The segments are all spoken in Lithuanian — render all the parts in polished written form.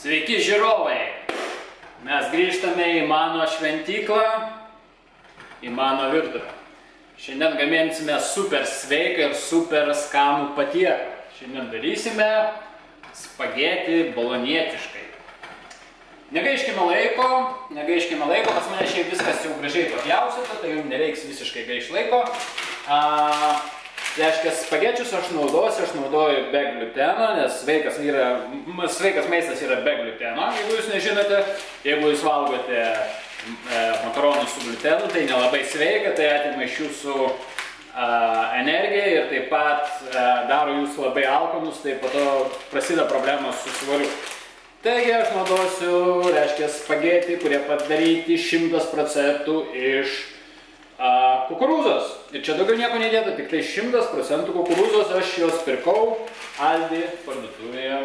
Sveiki žiūrovai! Mes grįžtame į mano šventyklą, į mano virtuvę. Šiandien gaminsime super sveiką ir super skanų patiekalą. Šiandien darysime spagetį bolonietiškai. Negaiškime laiko, pas mane šiaip viskas jau gražiai papjaustyta, tai jums nereiks visiškai gaišti laiko. Reiškia, spagečius aš naudoju be gliuteno, nes sveikas maistas yra be gliuteno, jeigu jūs nežinote. Jeigu jūs valgote makaronus su gliutenu, tai nelabai sveika, tai atima iš jūsų energiją ir taip pat daro jūs labai alkanus, tai po to prasideda problemos su svoriu. Taigi aš naudosiu, reiškia, spagetį, kurie padaryti 100% iš kukurūzos. Ir čia daugiau nieko nedėta, tik tai 100% kukurūzos, aš jos pirkau Aldi parduotuvėje.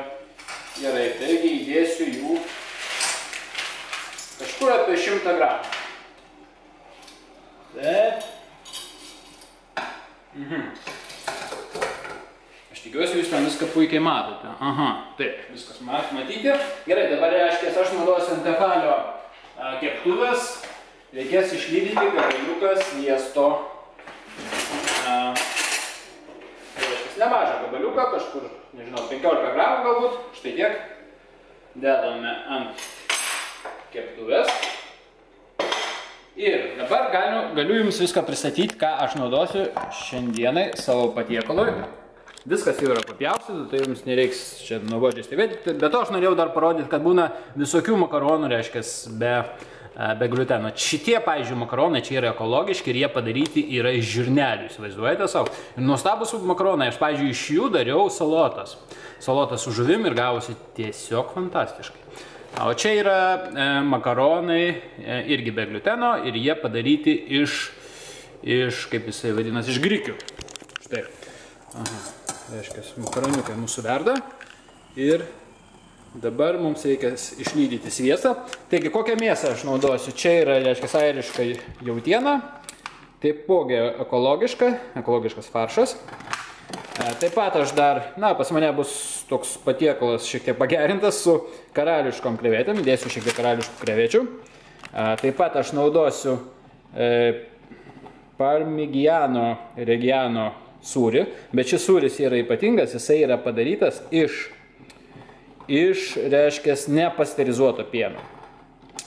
Gerai, taigi įdėsiu jų kažkur apie 100 gramų. Taip. Aš tikiuosi, jūs ten viską puikiai matote. Aha, taip, viskas matyti. Gerai, dabar reiškia, aš naudosiu ant tefalio keptuvės. Reikės išlydyti gabaliuką sviesto. Nemažą gabaliuką, kažkur, nežinau, 15 gramų galbūt, štai tiek. Dedame ant keptuvės. Ir dabar galiu jums viską pristatyti, ką aš naudosiu šiandienai savo patiekalui. Viskas jau yra papjaustyta, tai jums nereiks čia nuobodžiai stebėti. Bet to aš norėjau dar parodyti, kad būna visokių makaronų, reiškia, be gliuteno. Šitie, pavyzdžiui, makaronai čia yra ekologiški ir jie padaryti yra iš žirnelių, įsivaizduojate savo. Ir nuostabus makaronai, aš, pavyzdžiui, iš jų dariau salotas. Salotas su žuvim ir gavosi tiesiog fantastiškai. O čia yra makaronai irgi be gliuteno ir jie padaryti iš, kaip jisai vadinasi, iš grikių. Štai. Aha, reiškia, makaroniukai mūsų verda ir dabar mums reikia išlydyti sviestą. Taigi, kokią mėsą aš naudosiu? Čia yra, reiškia, airiška jautiena, taipogi ekologiškas faršas. Taip pat aš dar, pas mane bus toks patiekalas šiek tiek pagerintas su karališkom krevetėm, dėsiu šiek tiek karališkų krevečių. Taip pat aš naudosiu Parmigiano Reggiano sūrį, bet šis sūris yra ypatingas, jisai yra padarytas iš, reiškia, nepasterizuoto pieno.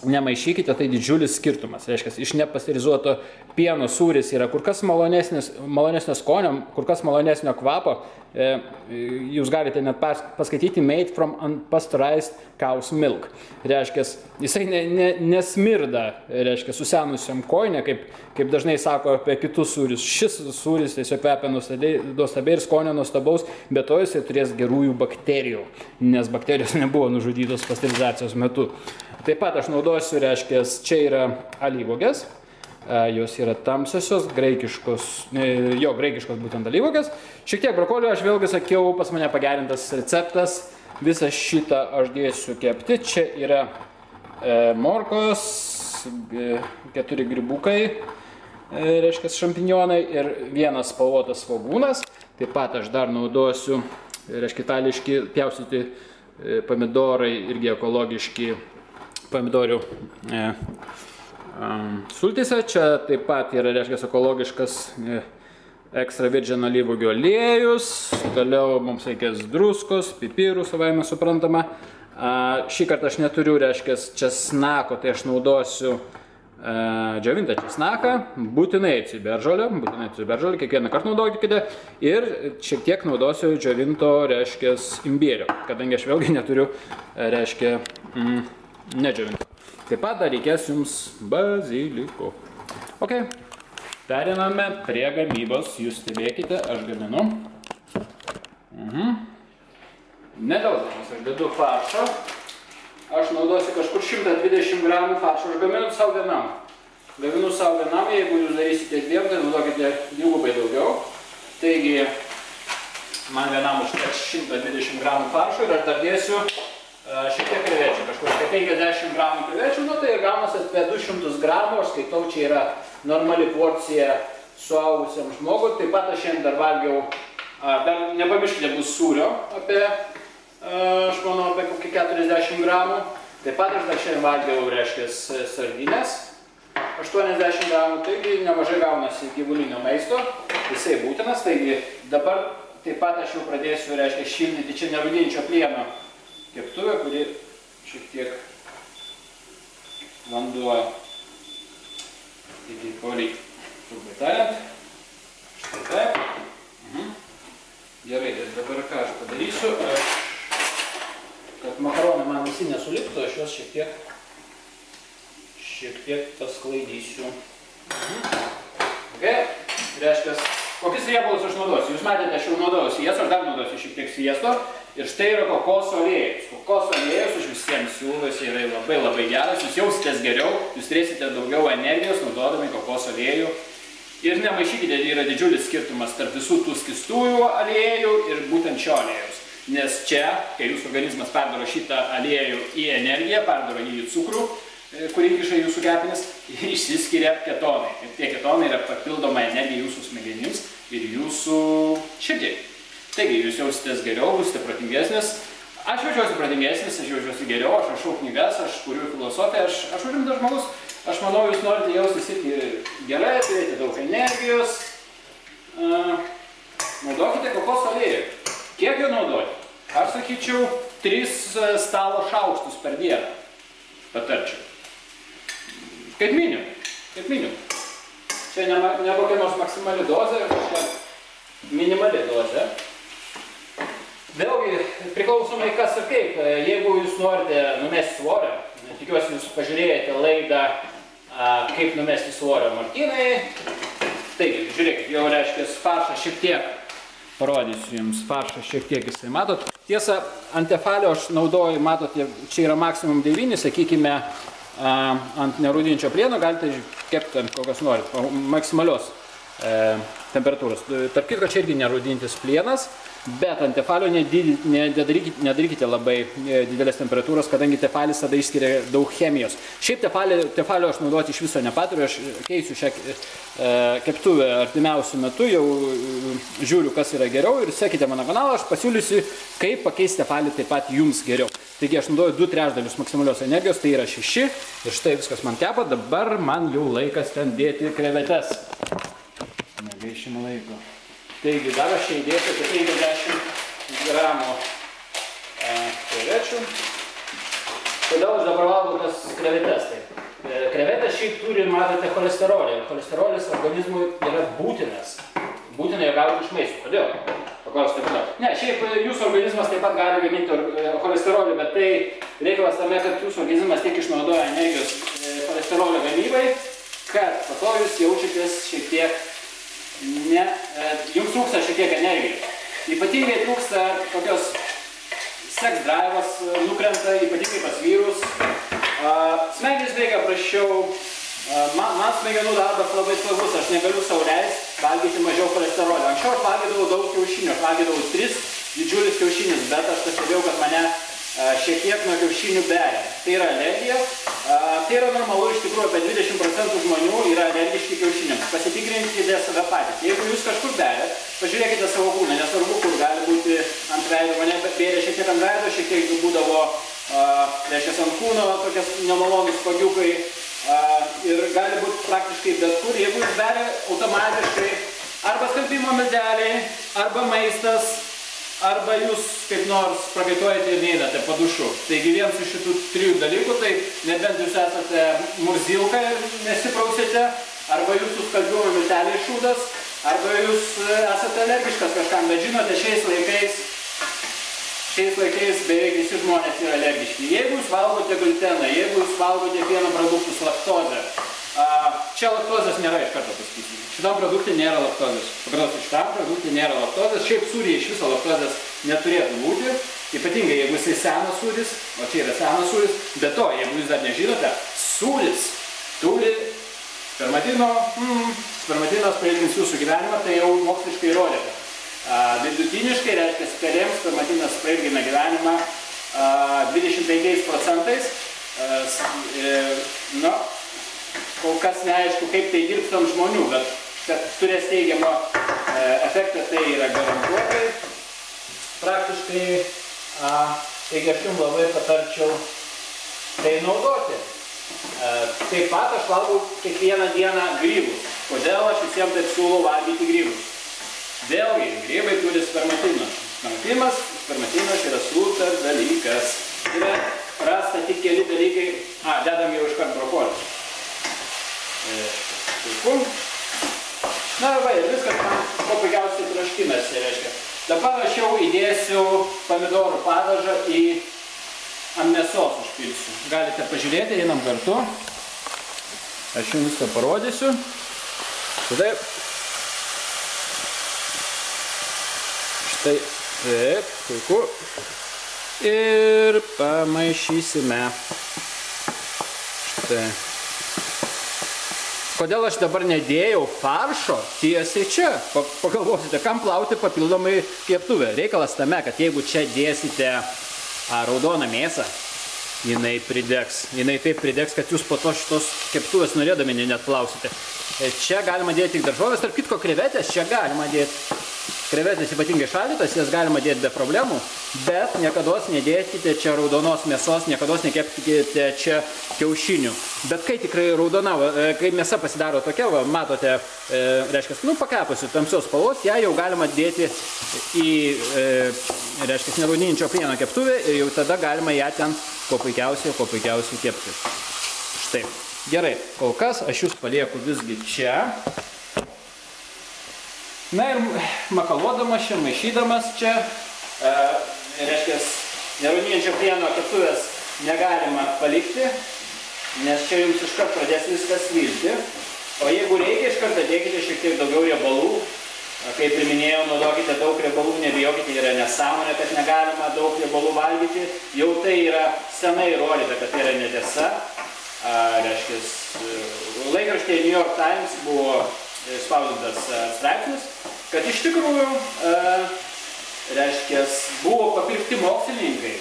Nemaišykite, tai didžiulis skirtumas. Reiškia, iš nepasterizuoto pieno sūris yra kur kas malonesnio skonio, kur kas malonesnio kvapo. Jūs galite net paskaityti made from unpasteurized cow's milk. Reiškia, jisai nesmirda, reiškia, susenusiam koinė, kaip dažnai sako apie kitus sūrius. Šis sūris tiesiog kvepia nuostabiai ir skonio nuostabaus, bet to jisai turės gerųjų bakterijų, nes bakterijos nebuvo nužudytos pasterizacijos metu. Taip pat aš naudosiu, reiškia, čia yra alyvuogės, jos yra tamsiosios, graikiškos būtent alyvuogės. Šiek tiek brokolio, aš vėlgi sakiau, pas mane pagerintas receptas, visą šitą aš dėsiu kepti. Čia yra morkos, 4 grybukai, reiškia, šampinjonai ir 1 spalvotas svogūnas. Taip pat aš dar naudosiu, reiškia, itališki pjaustyti pomidorai, irgi ekologiški pomidorių sultyse. Čia taip pat yra, reiškia, ekologiškas extra virgin alyvuogių aliejus. Toliau mums reikės druskos, pipirų, savaime suprantama. Šį kartą aš neturiu, reiškia, česnako, tai aš naudosiu džiovintą česnaką, būtinai ciberžolę, kiekvieną kartą naudokite. Ir šiek tiek naudosiu džiovinto, reiškia, imbierio, kadangi aš vėlgi neturiu, reiškia, nedžiovinto. Taip pat dar reikės jums baziliko. Ok, periname prie gamybos, jūs stebėkite, aš gaminu. Nedelsdamas aš dedu faršą. Aš naudosiu kažkur 120 gramų faršo, aš gaminu savo vienam. Jeigu jūs darysite dviem, tai naudokite dvigubai daugiau. Taigi, man vienam užteks 120 gramų faršo ir aš dar dėsiu šiek tiek krevečių, kažkur apie 50 gramų krevečių, tai ir gaunasi apie 200 gramų, aš skaitau, čia yra normali porcija suaugusiam žmogui. Taip pat aš šiandien dar valgiau, dar nepamirškite, bus sūrio apie aš manau, apie kokį 40 gramų. Taip pat aš dar šiandien valgiau, reiškia, sardinės, 80 gramų, taigi nemažai gaunasi gyvulinio maisto, jisai būtinas, taigi dabar taip pat aš jau pradėsiu, reiškia, šildyti čia nerūdinčio plieno keptuvę, kuri šiek tiek vanduo iki poliai, trumpai tariant, štai taip. Gerai, dabar ką aš padarysiu, kad makaronai man visi nesuliptų, aš juos šiek tiek pasklaidysiu. Okay. Reiškia, kokius riebalus aš naudosiu? Jūs matėte, aš jau naudojau sviesto, aš dar naudosiu šiek tiek sviesto. Ir štai yra kokoso aliejus. Kokoso aliejus aš visiems siūlau, jis yra labai geras, jūs jausitės geriau, jūs turėsite daugiau energijos naudodami kokoso aliejų. Ir nemaišykite, yra didžiulis skirtumas tarp visų tų skystųjų aliejų ir būtent šio aliejaus. Nes čia, kai jūsų organizmas perdaro šitą aliejų į energiją, perdaro jį į cukrų, kurį įkiša jūsų kepenis, išsiskiria ketonai. Ir tie ketonai yra papildoma energija jūsų smegenims ir jūsų širdžiai. Taigi, jūs jausitės geriau, būsite protingesnis. Aš jaučiuosi protingesnis, aš jaučiuosi geriau, aš rašau knygas, aš kuriu filosofiją, aš rimtas žmogus. Aš manau, jūs norite jaustis irgi gerai, turėti daug energijos. Naudokite kokoso aliejų. Kiek jo naudoti? Aš sakyčiau, 3 stalo šaukštus per dieną patarčiau. Kaip minimum. Čia ne kokia nors maksimali dozė, kažkokia minimali dozė. Vėlgi, priklausomai kas ir kaip. Jeigu jūs norite numesti svorio, tikiuosi jūs pažiūrėjote laidą kaip numesti svorio Martynai. Taigi, žiūrėkit, jau reiškia faršą šiek tiek. Parodysiu jums faršą šiek tiek jisai, matot. Tiesa, ant tefalio aš naudoju, matote, čia yra maksimum 9, sakykime, ant nerūdinčio plieno galite kepti ant kokios norit, maksimalios temperatūros. Tarp kitko, čia irgi nerūdintis plienas, bet ant tefalio nedarykite labai didelės temperatūros, kadangi tefalis tada išskiria daug chemijos. Šiaip tefalio aš naudoti iš viso nepaturiu, aš keisiu šią keptuvę artimiausiu metu, jau žiūriu, kas yra geriau ir sekite mano kanalą, aš pasiūlysiu, kaip pakeisti tefalį taip pat jums geriau. Taigi aš naudoju 2/3 maksimalios energijos, tai yra 6 ir štai viskas man kepa, dabar man jau laikas ten dėti krevetes. Negaišime laiko. Taigi dar aš čia įdėsiu apie 50 gramų krevečių. Kodėl aš dabar valgau tas krevetes? Krevetės šiaip turi, matote, cholesterolį. Cholesterolis organizmui yra būtinas. Būtina jo gauti iš maisto. Kodėl? Paklausite, kodėl? Ne, šiaip jūsų organizmas taip pat gali gaminti cholesterolį, bet tai reikalas tame, kad jūsų organizmas tiek išnaudoja energijos cholesterolio gamybai, kad po to jūs jaučiatės šiek tiek jums trūksta šiek tiek energijos. Ypatingai trūksta tokios sex drive'as, nukrenta, ypatingai pas vyrus. Smegenys veikia praščiau. Man smegenų darbas labai svarbus, aš negaliu sau leisti valgyti mažiau cholesterolio. Anksčiau aš valgydavau daug kiaušinių, aš valgydavau 3 didžiulius kiaušinius, bet aš pastebėjau, kad mane šiek tiek nuo kiaušinių beria. Tai yra alergija. Tai yra normalu, iš tikrųjų apie 20% žmonių yra alergiški kiaušiniams. Pasitikrinkite save patys. Jeigu jūs kažkur beriat, pažiūrėkite savo kūną, nesvarbu, kur gali būti ant veido. Mane bėrė šiek tiek ant veido, šiek tiek būdavo, reiškia, ant kūno, tokias nemalonus pagiukai. Ir gali būti praktiškai bet kur. Jeigu jūs beria automatiškai arba skalbimo medeliai, arba maistas, arba jūs kaip nors prakaituojate ir neidate po dušu. Taigi vienas iš šitų 3 dalykų, tai nebent jūs esate murzilka ir nesiprausite, arba jūsų skalbimo milteliai šūdas, arba jūs esate alergiškas kažkam, bet žinote, šiais laikais beveik visi žmonės yra alergiški. Jeigu jūs valgote gliuteną, jeigu jūs valgote pieno produktus, laktozę, čia laktozės nėra, iš karto pasakysiu. Šitam produktui nėra laktozės. Pakartosiu, šitam produktui nėra laktozės. Šiaip sūryje iš viso laktozės neturėtų būti. Ypatingai, jeigu jisai senas sūris, o čia yra senas sūris. Be to, jeigu jūs dar nežinote, sūris turi spermatinas prailgins jūsų gyvenimą, tai jau moksliškai įrodyta. Vidutiniškai, reiškia, pelėms spermatinas prailgina gyvenimą 25%. Kol kas neaišku, kaip tai dirbs ant žmonių, bet kad turės teigiamą efektą, tai yra garantuotai. Praktiškai taigi aš jums labai patarčiau tai naudoti. Taip pat aš valgau kiekvieną dieną grybus. Kodėl aš visiems taip siūlau valgyti grybus? Vėlgi, grybai turi spermatiną. Spermatinas yra super dalykas. Yra rasta tik keli dalykai. Dedam jau iškart brokolį. Na va, ir viskas man ko puikiausiai troškinasi, reiškia. Dabar aš jau įdėsiu pomidorų padažą ant mėsos užpilsiu. Galite pažiūrėti, einam kartu. Aš jums viską parodysiu. Štai. Štai. Taip, puiku. Ir pamaišysime. Štai. Kodėl aš dabar nedėjau faršo tiesiai čia? Pagalvosite, kam plauti papildomai keptuvę. Reikalas tame, kad jeigu čia dėsite raudoną mėsą, jinai pridegs. Jinai taip pridegs, kad jūs po to šitos keptuvės norėdami net plausite. Čia galima dėti tik daržovės, tarp kitko krevetės čia galima dėti. Krevetės ypatingai šaldytas, jas galima dėti be problemų, bet niekados nedėkite čia raudonos mėsos, niekados nekepkite čia kiaušinių. Bet kai tikrai raudona, kai mėsa pasidaro tokia, va, matote, reiškia, pakepusi tamsios spalvos, ją jau galima dėti į, reiškia, neraudyninčio plieno keptuvę ir jau tada galima ją ten kuo puikiausiai kepti. Štai. Gerai, kol kas aš jūs palieku visgi čia. Na ir makaluodamas čia, maišydamas čia, reiškia, neraudyninčio plieno keptuvės negalima palikti, nes čia jums iškart pradės viskas svilti. O jeigu reikia, iš karto dėkite šiek tiek daugiau riebalų. Kaip ir minėjau, naudokite daug riebalų, nebijokite, yra nesąmonė, kad negalima daug riebalų valgyti. Jau tai yra senai įrodyta, kad tai yra netiesa. Reiškia, laikraštyje New York Times buvo spausdintas straipsnis, kad iš tikrųjų, reiškia, buvo papirkti mokslininkai.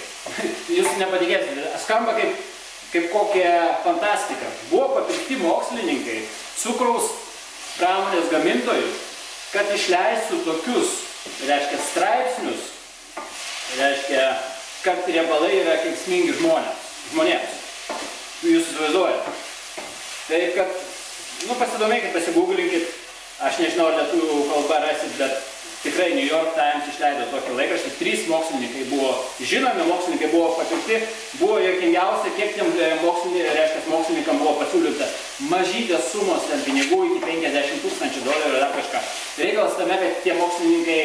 Jūs nepatikėsite, skamba kaip kokia fantastika. Buvo papirkti mokslininkai, cukraus pramonės gamintojų, kad išleistų tokius, reiškia, straipsnius, reiškia, kad riebalai yra kenksmingi žmonėms. Jūs įsivaizduojate. Tai kad, pasidomėkit, pasigūglinkit, aš nežinau, ar lietuvių kalba rasit, bet tikrai New York Times išleido tokį laikraštį. 3 mokslininkai buvo, žinomi mokslininkai buvo papirkti, buvo juokingiausia, kiek tiem mokslininkam buvo pasiūlyta mažytės sumos ten pinigų iki $50 000 ar kažką. Reikalas tame, kad tie mokslininkai,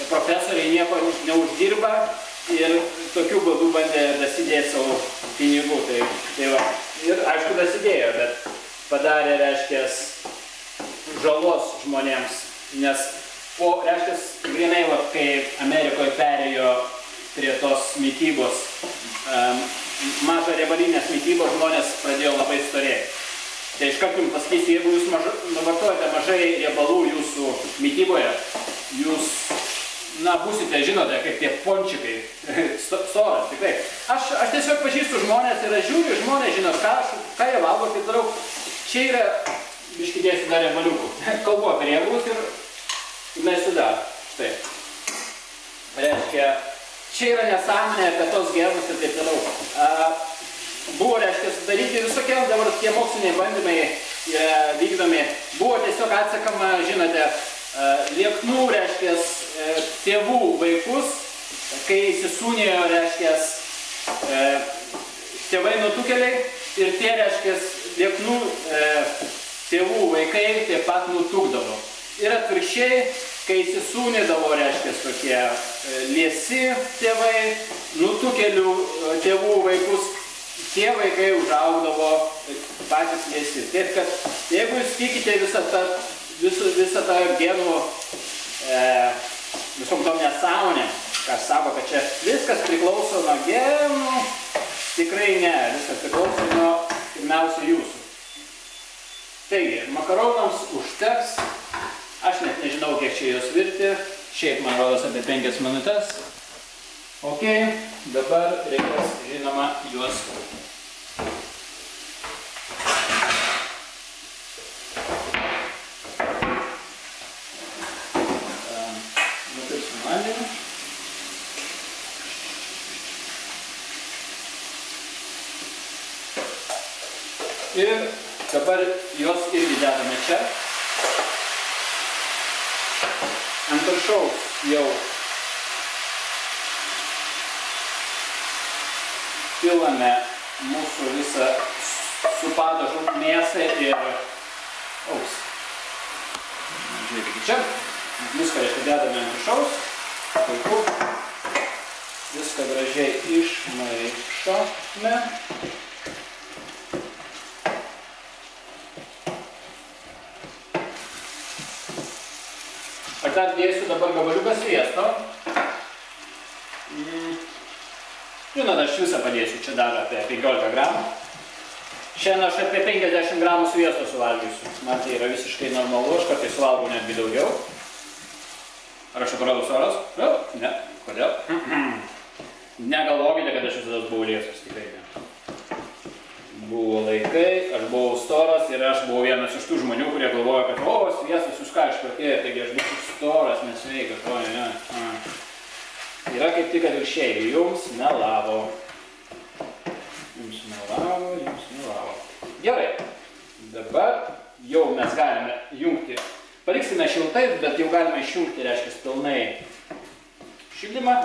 profesoriai nieko neuždirba ir tokiu būdu bandė dasidėti savo pinigų. Tai va. Ir aišku, dasidėjo, bet padarė, reiškia, žalos žmonėms, nes reiškia, grinai, kai Amerikoje perėjo prie tos mitybos, mažo riebalinės mitybos, žmonės pradėjo labai storėti. Tai iškart jums pasakysiu, jeigu jūs vartojate mažai riebalų jūsų mityboje, jūs, būsite, žinote, kaip tie pončikai, storas, tikrai. Aš tiesiog pažįstu žmonės ir aš žiūriu, žmonės žino, ką jie valgo, taip toliau. Čia yra, biškį dėsiu dar riebaliukų. Kalbu apie riebalus ir mes sudaro. Štai. Reiškia, čia yra nesąmonė apie tos genus ir taip toliau. Buvo, reiškia, sudaryti visokie, dabar tie moksliniai bandymai vykdomi. Buvo tiesiog atsakama, žinote, lieknų, reiškia, tėvų vaikus, kai įsisūnėjo, reiškia, tėvai nutukėliai ir tie, reiškia, lieknų tėvų vaikai taip pat nutukdavo. Ir atvirkščiai, kai įsisūnydavo, reiškia, tokie liesi tėvai, nutukėlių tėvų vaikus, tie vaikai užaugdavo patys liesi. Taip, kad jeigu jūs tikite visą tą genų, visom tom nesąmonėm, ką sako, kad čia viskas priklauso nuo genų, tikrai ne, viskas priklauso nuo pirmiausia jūsų. Taigi, makaronams užteks, aš net nežinau, kiek čia jos virti, šiaip man rodos apie 5 minutės. Ok, dabar reikės, žinoma, juos nupirksim vandenį. Ir dabar jos irgi dedame čia. Ant viršaus jau pilame mūsų visą su padažu mėsą ir auks. Žiūrėkite čia. Viską reiškia dedame ant viršaus. Puiku. Viską gražiai išmaišome. Aš dar dėsiu dabar gabaliuką sviesto. Žinot, aš visą padėsiu, čia dar apie 15 gramų. Šiandien aš apie 50 gramų sviesto suvalgysiu. Man tai yra visiškai normalu, aš kartais suvalgau netgi daugiau. Ar aš atrodau storas? Ne. Kodėl? Negalvokite, kad aš visada buvau liesas, tikrai ne. Buvo laikai, aš buvau storas ir aš buvau vienas iš tų žmonių, kurie galvoja, kad o, sviestas jūs ką iškvartėjo, taigi aš būsiu storas, nesveikas, o ne. Yra kaip tik atvirkščiai, jums melavo. Jums melavo. Gerai, dabar jau mes galime jungti, paliksime šiltai, bet jau galime išjungti, reiškia, pilnai šildymą.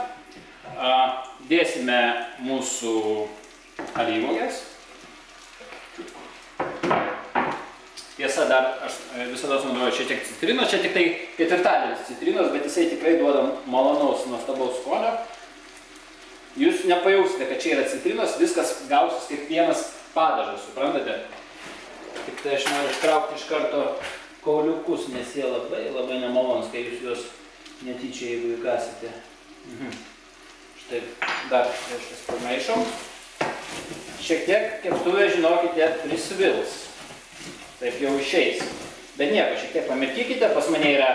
Dėsime mūsų alyvuoges. Tiesa, dar aš visada naudoju šiek tiek citrinos, čia tik tai ketvirtadalis citrinos, bet jisai tikrai duoda malonaus, nuostabaus skonio. Jūs nepajausite, kad čia yra citrinos, viskas gausis kaip vienas padažas, suprantate? Tik tai aš noriu ištraukti iš karto kauliukus, nes jie labai nemalonus, kai jūs juos netyčia, jeigu įkasite. Štai dar reiškia pamaišom. Šiek tiek keptuvė, žinokite, prisvils. Taip jau išeis. Bet nieko, šiek tiek pamirkykite, pas mane yra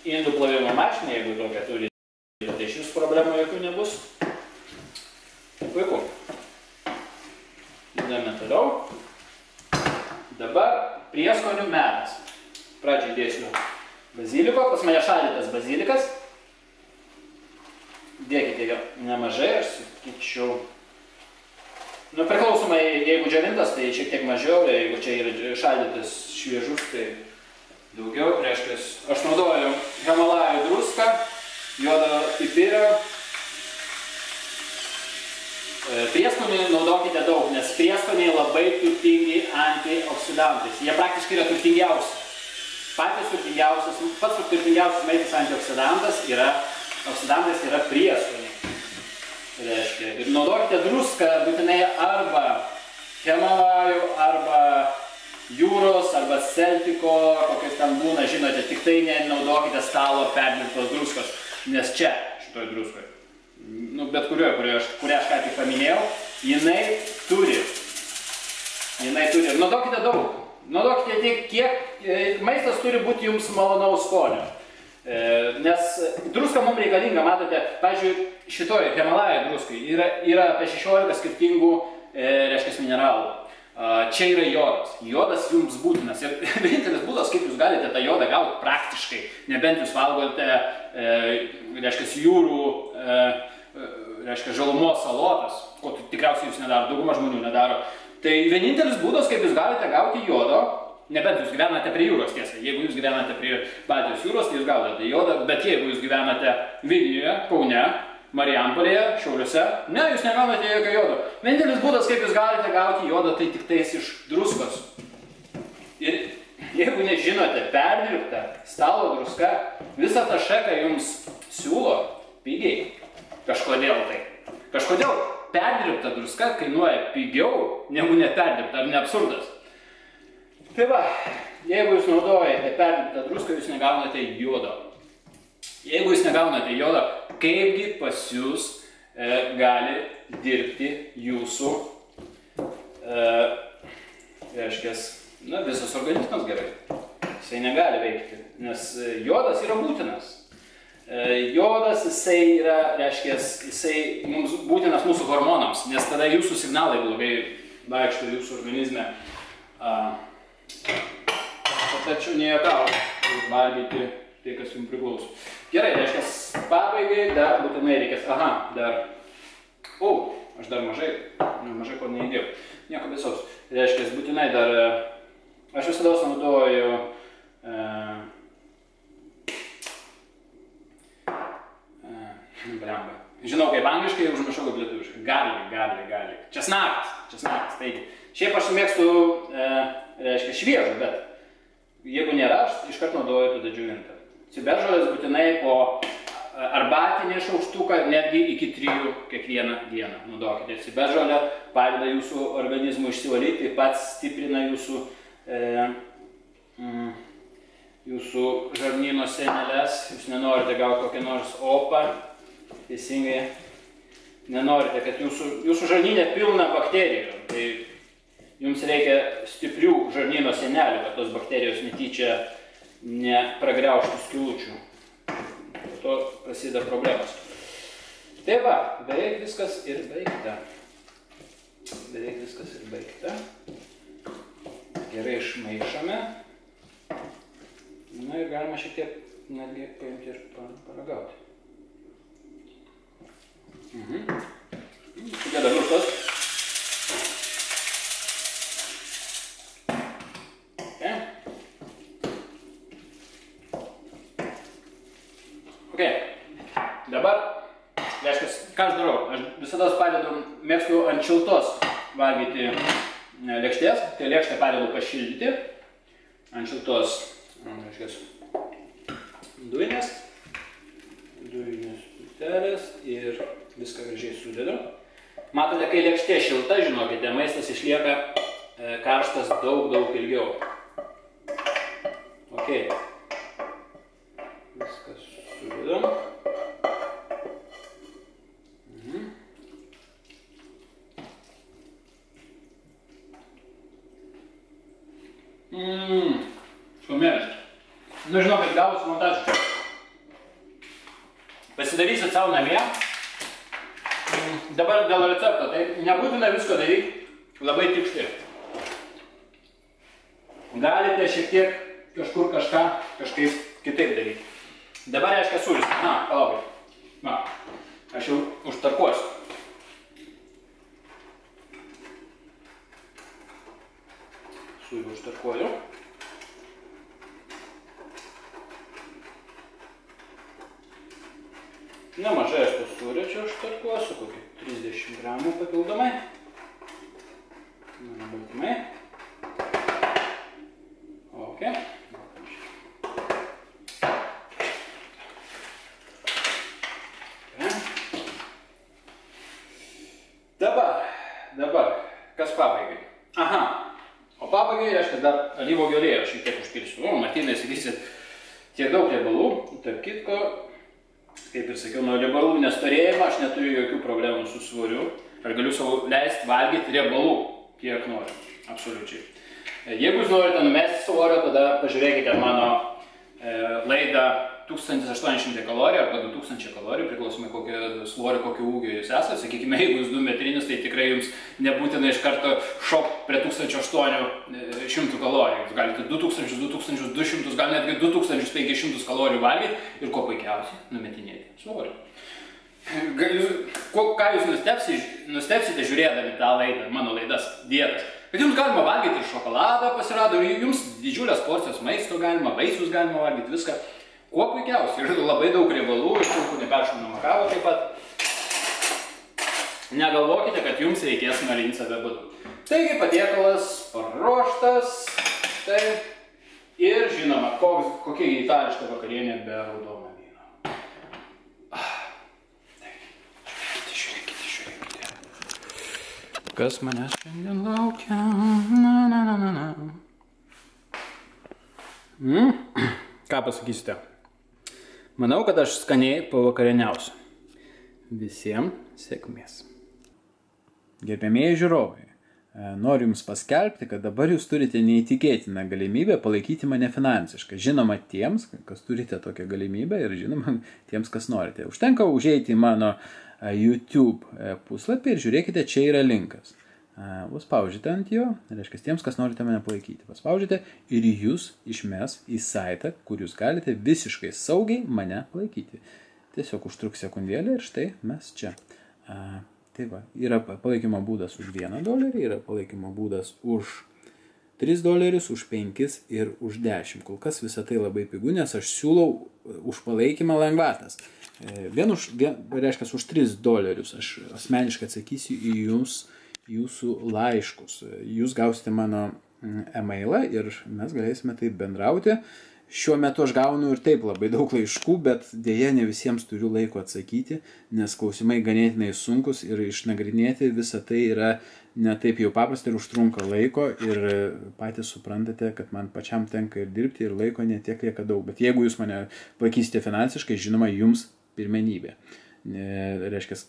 indų plovimo mašina, jeigu tokia turite, tai iš jūsų problemų jokių nebus. Puiku. Judame toliau. Dabar prieskonių metas. Pradžiai dėsiu baziliko, pas mane šaldytas bazilikas. Dėkite jo nemažai, aš sakyčiau. Nu, priklausomai, jeigu džiovintas, tai šiek tiek mažiau, jeigu čia yra šaldytas šviežus, tai daugiau. Reiškia, aš naudoju Himalajų druską, juodą pipirą. Prieskonių naudokite daug, nes prieskoniai labai turtingi antioksidantais. Jie praktiškai yra turtingiausi. Pats turtingiausias maistas antioksidantas yra prieskoniai. Reiškia, ir naudokite druską būtinai arba Himalajų, arba jūros, arba Celtiko, kokios ten būna, žinote, tik tai nenaudokite stalo perdirbtos druskos, nes čia, šitoj druskoj, nu, bet kurią aš ką tik paminėjau, jinai turi, ir naudokite daug, naudokite tiek, kiek maistas turi būti jums malonaus skonio. Nes druska mums reikalinga, matote, pavyzdžiui, šitoj Himalajų druskai yra apie 16 skirtingų, reiškia, mineralų. Čia yra jodas. Jodas jums būtinas. Ir vienintelis būdas, kaip jūs galite tą jodą gauti praktiškai, nebent jūs valgote, reiškia, jūrų, reiškia, žalumos salotas, ko tikriausiai jūs nedaro, dauguma žmonių nedaro. Tai vienintelis būdas, kaip jūs galite gauti jodo, nebent jūs gyvenate prie jūros, tiesa. Jeigu jūs gyvenate prie Baltijos jūros, tai jūs gaudate jodą, bet jeigu jūs gyvenate Vilniuje, Kaune, Marijampolėje, Šiauliuose, ne, jūs negaunate jokio jodo. Vienintelis būdas, kaip jūs galite gauti jodą, tai tik tais iš druskos. Ir jeigu nežinote, perdirbta stalo druska, visą tą šeką jums siūlo pigiai. Kažkodėl tai. Kažkodėl perdirbta druska kainuoja pigiau negu neperdirbta, ar ne absurdas? Tai va, jeigu jūs naudojate perdirbtą druską, jūs negaunate jodo. Jeigu jūs negaunate jodo, kaipgi pas jūs gali dirbti jūsų, reiškias, na, visas organizmas gerai. Jisai negali veikti, nes jodas yra būtinas. Jodas, jisai yra, reiškias, jisai mums būtinas mūsų hormonams, nes tada jūsų signalai blogai vaikšto jūsų organizme. Tačiau nejuokauju, valgyti tai, kas jums priklauso. Gerai, reiškia, pabaigai dar būtinai reikės, aš dar mažai ko neįdėjau. Nieko baisaus. Reiškia, būtinai dar, aš visada naudoju blemba. Žinau kaip angliškai, užmiršau kaip lietuviškai. Garlic. Česnakas. Taigi, šiaip aš mėgstu, reiškia, šviežų, bet jeigu nėra, aš iškart naudoju tada džiovintą. Ciberžolės būtinai po arbatinį šaukštuką, netgi iki 3 kiekvieną dieną naudokite. Ciberžolė padeda jūsų organizmui išsivalyti, taip pat stiprina jūsų žarnyno sieneles. Jūs nenorite gauti kokią nors opą, teisingai nenorite, kad jūsų žarnyne pilna bakterijų. Tai jums reikia stiprių žarnyno sienelių, kad tos bakterijos netyčia nepragraužtų skilučių. Po to prasideda problemos. Tai va, beveik viskas ir baigta. Gerai išmaišome. Na ir galima šiek tiek netgi paimti ir paragauti. Šiek tiek dar druskos. Dabar, reiškia, ką aš darau? Aš visada mėgstu ant šiltos valgyti lėkštės, tai lėkštę padedu pašildyti ant šiltos, reiškia, dujinės plytelės ir viską gražiai sudedu. Matote, kai lėkštė šilta, žinokite, maistas išlieka karštas daug ilgiau. Ok. Viskas sudedam. Šumėlis. Nu, žinokit, gavosi montažą čia. Pasidarysit savo namie. Dabar dėl recepto, tai nebūtina visko daryti labai tiksliai. Galite šiek tiek kažkur kažkaip kitaip daryti. Dabar reiškia sūris. Na, palaukit. Na, aš jau užtarkuosiu. Sūrį užtarkuoju. Nemažai aš to sūrio čia užtarkuosiu, kokį 30 gramų papildomai. Baltymai. Ok. Dabar, kas pabaigai? Aha. O pabaigai, reiškia, dar alyvuogių aliejų šiek tiek užpilsiu. O, Martynai, sakysit, tiek daug riebalų. Tarp kitko, kaip ir sakiau, nuo riebalų nestorėjimo aš neturiu jokių problemų su svoriu. Aš galiu savo leisti valgyti riebalų, kiek noriu. Absoliučiai. Jeigu jūs norite numesti svorio, tada pažiūrėkite mano laidą 1800 kalorijų arba 2000 kalorijų, priklausomai kokio svorio, kokio ūgio jūs esate. Sakykime, jeigu jūs 2 metrinis, tai tikrai jums nebūtina iš karto šokti prie 1800 kalorijų. Jūs galite 2000, 2200, gal netgi 2500 kalorijų valgyti ir ko puikiausiai numetinėti svorį. Ką jūs nustepsite žiūrėdami tą laidą, mano laidas, dietas? Kad jums galima valgyti ir šokoladą pasirodo, jums didžiulės porcijos maisto galima, vaisius galima valgyti, viską. Kuo puikiausiai, ir labai daug riebalų, ir truputį neperšaunamą kavą taip pat. Negalvokite, kad jums reikės marinti save badu. Taigi patiekalas paruoštas. Tai ir žinoma, kokia itališka vakarienė be raudono vyno. Žiūrėkite. Kas manęs šiandien laukia? Ką pasakysite? Manau, kad aš skaniai pavakarieniausiu. Visiems sėkmės. Gerbėmieji žiūrovai, noriu Jums paskelbti, kad dabar Jūs turite neįtikėtiną galimybę palaikyti mane finansiškai. Žinoma tiems, kas turite tokią galimybę ir žinoma tiems, kas norite. Užtenka užeiti į mano YouTube puslapį ir žiūrėkite, čia yra linkas. Paspaudžiate ant jo, reiškia tiems, kas norite mane palaikyti. Paspaudžiate ir Jūs išmes į saitą, kur Jūs galite visiškai saugiai mane palaikyti. Tiesiog užtruks sekundėlę ir štai mes čia. Tai va, yra palaikymo būdas už $1, yra palaikymo būdas už $3, už 5 ir už 10. Kol kas visą tai labai pigu, nes aš siūlau už palaikymą lengvatas. Reiškia, už $3 aš asmeniškai atsakysiu į jūsų laiškus. Jūs gausite mano e-mailą ir mes galėsime taip bendrauti. Šiuo metu aš gaunu ir taip labai daug laiškų, bet dėja ne visiems turiu laiko atsakyti, nes klausimai ganėtinai sunkus ir išnagrinėti visą tai yra ne taip jau paprasta ir užtrunka laiko ir patys suprantate, kad man pačiam tenka ir dirbti ir laiko netiek lieka daug. Bet jeigu jūs mane palaikysite finansiškai, žinoma, jums pirmenybė. Reiškia,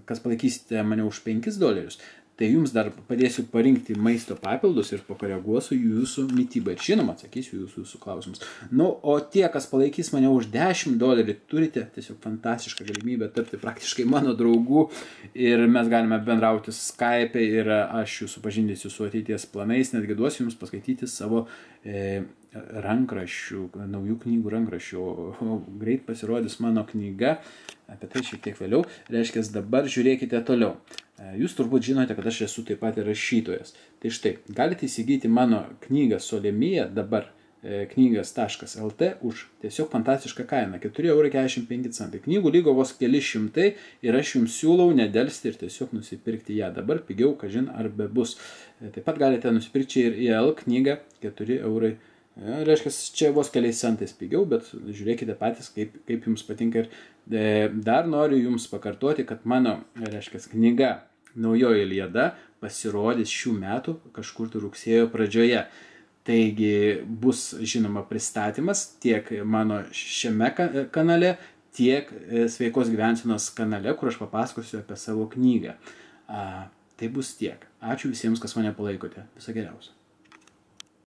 kas palaikysite mane už $5, tai jums dar padėsiu parinkti maisto papildus ir pakoreguosiu jūsų mitybą. Ir žinoma, atsakysiu jūsų klausimus. Nu, o tie, kas palaikys mane už $10, turite tiesiog fantastišką galimybę tapti praktiškai mano draugų. Ir mes galime bendrauti Skype ir aš jūs supažindinsiu su ateities planais, netgi duosiu jums paskaityti savo rankraščių, naujų knygų rankraščių. Greit pasirodys mano knyga, apie tai šiek tiek vėliau. Reiškia, dabar žiūrėkite toliau. Jūs turbūt žinote, kad aš esu taip pat ir rašytojas. Tai štai, galite įsigyti mano knygą Solemija dabar knygas.lt už tiesiog fantastišką kainą – 4,45 €. Knygų lygo vos keli šimtai ir aš jums siūlau nedelsti ir tiesiog nusipirkti ją. Dabar pigiau, kažin ar bebus. Taip pat galite nusipirkti ir IL knygą 4 €. Reiškia, čia vos keliais centais pigiau, bet žiūrėkite patys, kaip jums patinka. Ir dar noriu jums pakartoti, kad mano, reiškia, knyga Naujoji Iliada pasirodys šių metų kažkur rugsėjo pradžioje. Taigi bus, žinoma, pristatymas tiek mano šiame kanale, tiek Sveikos gyvensenos kanale, kur aš papasakosiu apie savo knygą. Tai bus tiek. Ačiū visiems, kas mane palaikote. Viso geriausio.